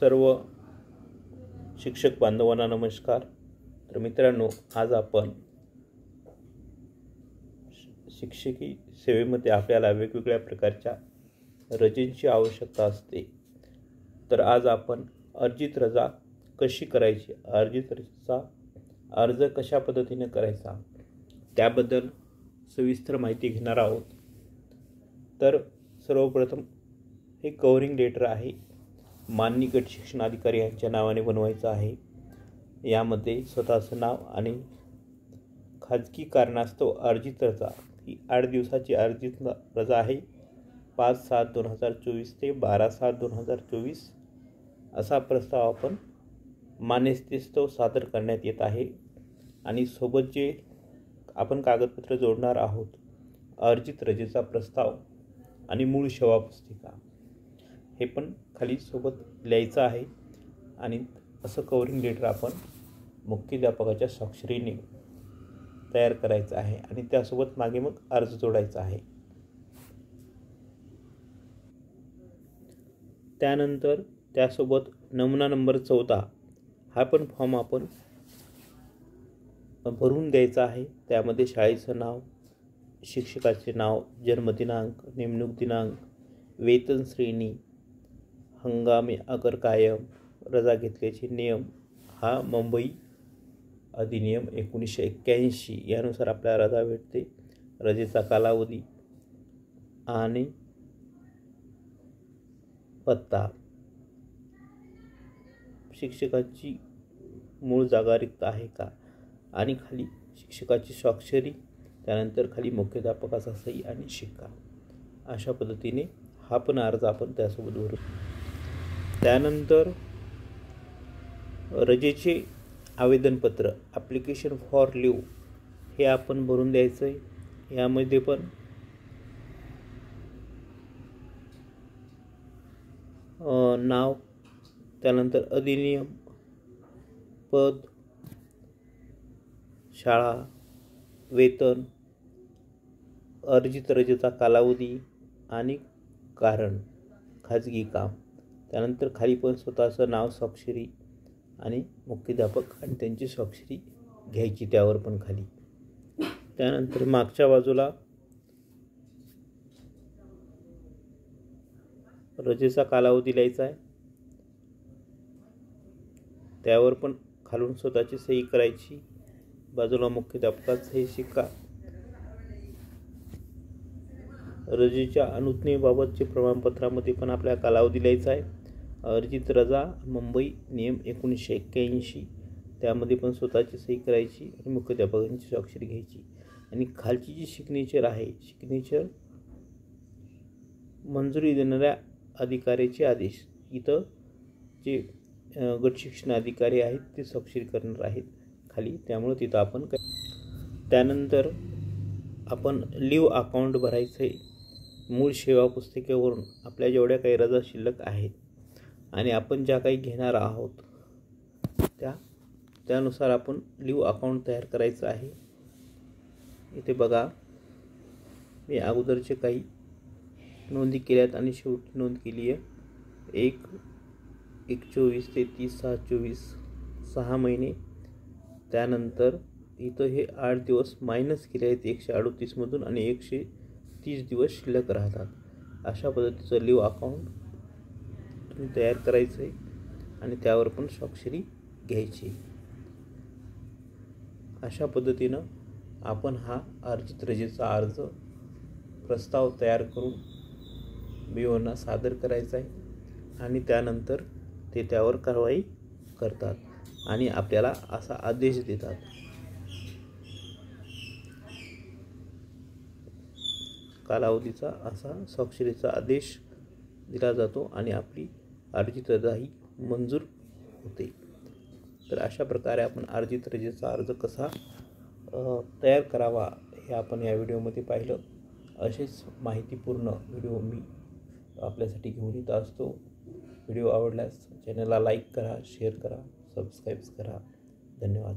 सर्व शिक्षक बांधवांना नमस्कार। तर मित्रांनो, आज आपण शिक्षकी सेवेमध्ये आपल्याला वेगवेगळ्या प्रकारच्या रजेची आवश्यकता असते। तर आज आपण अर्जित रजा कशी करायची, अर्जित रजेचा अर्ज कशा पद्धतीने करायचा त्याबद्दल सविस्तर माहिती घेणार आहोत। तर सर्वप्रथम हे कव्हरिंग लेटर आहे, माननीय गट शिक्षणाधिकारी यांच्या नावाने बनवायचं आहे। यामध्ये स्वतःचं नाव आणि खाजगी कारणास्तव अर्जित रजा ही 8 दिवसाची अर्जित रजा आहे। 5/7/2024 ते 12/7/2024 असा प्रस्ताव आपण मान्यतेस्तव सादर करण्यात येत आहे। आणि सोबत जे आपण कागदपत्र जोडणार आहोत, अर्जित रजेचा प्रस्ताव आणि मूळ सेवा पुस्तिका, हे पण खाली सोबत लिहायचं आहे। आणि असं कव्हरिंग लेटर आपण मुख्याध्यापकाच्या स्वाक्षरीने तयार करायचं आहे आणि त्यासोबत मागे मग अर्ज जोडायचा आहे। त्यानंतर त्यासोबत नमुना नंबर 14 हा पण फॉर्म आपण भरून द्यायचा आहे। त्यामध्ये शाळेचं नाव, शिक्षकाचे नाव, जन्मदिनांक, नेमणूक दिनांक, वेतन श्रेणी, हंगामी अगर कायम, रजा घेतल्याचे नियम, हा मुंबई अधिनियम 1981 यानुसार आपल्याला रजा भेटते, रजेचा कालावधी आणि पत्ता, शिक्षकाची मूळ जागा रिक्त आहे का, आणि खाली शिक्षकाची स्वाक्षरी, त्यानंतर खाली मुख्याध्यापकाचा सही आणि शिक्का। अशा पद्धतीने हा पण अर्ज आपण त्यासोबत भरू। त्यानंतर रजेचे आवेदनपत्र, ॲप्लिकेशन फॉर लिव्ह, हे आपण भरून द्यायचं आहे। यामध्ये पण नाव, त्यानंतर अधिनियम, पद, शाळा, वेतन, अर्जित रजेचा कालावधी आणि कारण, खाजगी काम, त्यानंतर खाली पण स्वतःचं नाव, स्वाक्षरी आणि मुख्याध्यापक आणि त्यांची स्वाक्षरी घ्यायची त्यावर पण खाली। त्यानंतर मागच्या बाजूला रजेचा कालावधी लिहायचा आहे, त्यावर पण खालून स्वतःची सही करायची, बाजूला मुख्याध्यापकाचा सही, शिक्का। रजेच्या अनुज्ञेबाबतचे प्रमाणपत्रामध्ये पण आपल्याला कालावधी लिहायचा आहे। अर्जित रजा मुंबई नियम 1981, त्यामध्ये पण स्वतःची सही करायची आणि मुख्याध्यापकांची स्वाक्षरी घ्यायची। आणि खालची जी सिग्नेचर आहे, सिग्नेचर मंजुरी देणाऱ्या अधिकाऱ्याचे आदेश, इथं जे गट शिक्षण अधिकारी आहेत ते स्वाक्षरी करणार आहेत खाली, त्यामुळे तिथं आपण त्यानंतर आपण लिव्ह अकाउंट भरायचं आहे। मूळ सेवा पुस्तिकेवरून आपल्या जेवढ्या काही रजा शिल्लक आहेत आणि आपण ज्या काही घेणार आहोत त्यानुसार आपण लिव्ह अकाउंट तयार करायचं आहे। इथे बघा, मी अगोदरचे काही नोंदी केल्यात आणि शेवटी नोंद केली आहे। 1/1/24 ते 30/6/24 6 महिने। त्यानंतर इथं हे 8 दिवस मायनस केले आहेत 138 मधून आणि 130 दिवस शिल्लक राहतात। अशा पद्धतीचं लिव्ह अकाउंट तुम्ही तयार करायचं आहे आणि त्यावर पण स्वाक्षरी घ्यायची। अशा पद्धतीनं आपण हा अर्जित रजेचा अर्ज प्रस्ताव तयार करून BOना सादर करायचा आहे आणि त्यानंतर ते त्यावर कारवाई करतात आणि आपल्याला असा आदेश देतात। कालावधीचा असा स्वाक्षरीचा आदेश दिला जातो आणि आपली अर्जित रजा ही मंजूर होते। तर अशा प्रकारे आपण अर्जित रजेचा अर्ज कसा तयार करावा हे आपण या व्हिडिओमध्ये पाहिलं। असेच माहितीपूर्ण व्हिडिओ मी आपल्यासाठी घेऊन येत असतो। व्हिडिओ आवडल्यास चॅनलला लाईक करा, शेअर करा, सबस्क्राईब करा। धन्यवाद।